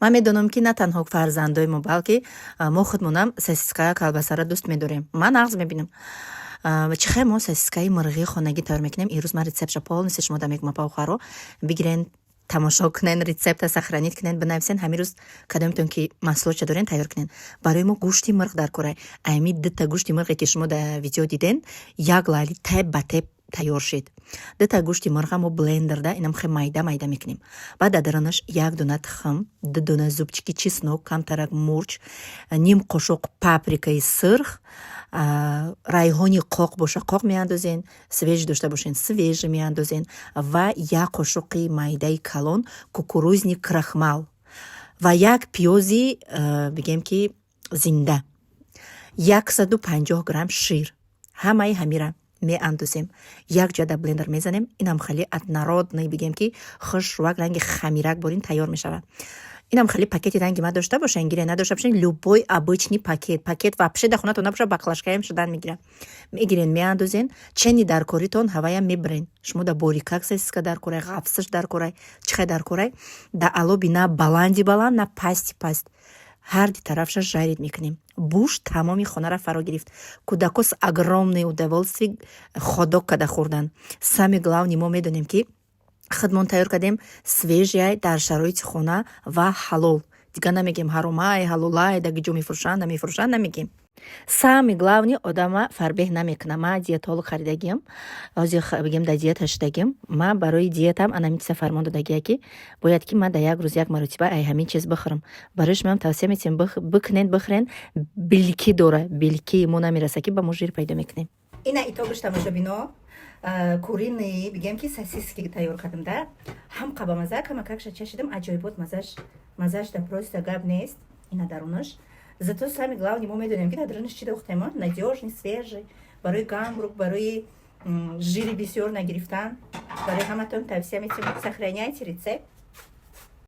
ман медонам ки на танҳо фарзандои мо балки мо худмонам сосиска колбасаро дӯст медорем. Ман нағз мебинам чӣ хай мо сосискаи мурғии хонагӣ тайёр мекунем. Ирӯз ман рецептша полностью шумо да мекумапаухаро бигирен тамошо кунен, рецепта сохранит кунен, бинависен ҳамин рӯз кадомитон ки маҳсулотша дорен тайёр кунен. Барои мо гӯшти мурғ дар кора. Ами дута гӯшти мурғе ки шумо да видео диден, як лайли теп ба теп тайёр шид. Дута гӯшти мурға мо блендерда инам хе майда мекунем. Баъд дар онаш як дона тухм, ду дона зубчики чеснок, камтарак мурч, ним қошуқ паприкаи сирх, райҳони қоқ боша қоқ меандозен, свеж дошта бошен свеж меандозен ва як қошуқи майдаи калон кукурузни крахмал ва як пиёзи бигем ки зинда, 150 грамм шир. Ҳамаи ҳамира меандозем, як ҷоя дар блендер мезанем. Инам хеле однородный бигем ки хушрӯвак ранги хамирак борин тайёр мешавад. Инам хеле пакети ранги ма дошта бошен, гире надошта бошен, любой обычный пакет вообще да хонатон набоша, баклажкаем шудан мегирад. Мегирен меандозен, чени дар коритон ҳаваям мебирен. Шумо да борикак сосиска дар корай, ғафсаш дар корай, чихай дар корай, да алоби на баланди баланд, на пасти паст. ҳар ди тарафша жарид мекунем. Буш тамоми хонара фаро гирифт. Кӯдако с огромное удовольствие ходок када хӯрдан. Сами главни мо медонем ки худмон тайёр кардем свежяй дар шароити хона ва ҳалол. Дига намегем ҳаромай, ҳалолай, да гиҷо мефурӯшанд, намефурӯшанд намегем. Сами главни одама фарбеҳ намекунам. Ма диетолог харидагиам, ҳозир бигем да диета шудагиам. Ма барои диетам анамитса фармон додагия ки бояд ки ман да як рӯз як маротиба ай ҳамин чиз бихӯрам. Барои шумоам тавсия метавонем бикунен, бихӯрен. Билки дора, билки мо намераса ки ба мо жир пайдо мекунем. Ина итобиш тамошобино курини бигем ки сосиски тайёр кардам да. Ҳам қабамаза камакакша чашидам, аҷоибот мазаш да просто гап нест. Ина дарунаш. Зато сами главни мо медонем ки дарунаш чи дохтем, надёжный, свежий, барои гамбург, барои жири бисёр нагирифтан. Барои ҳаматон тавсия метавонем. Сохраняйте рецепт.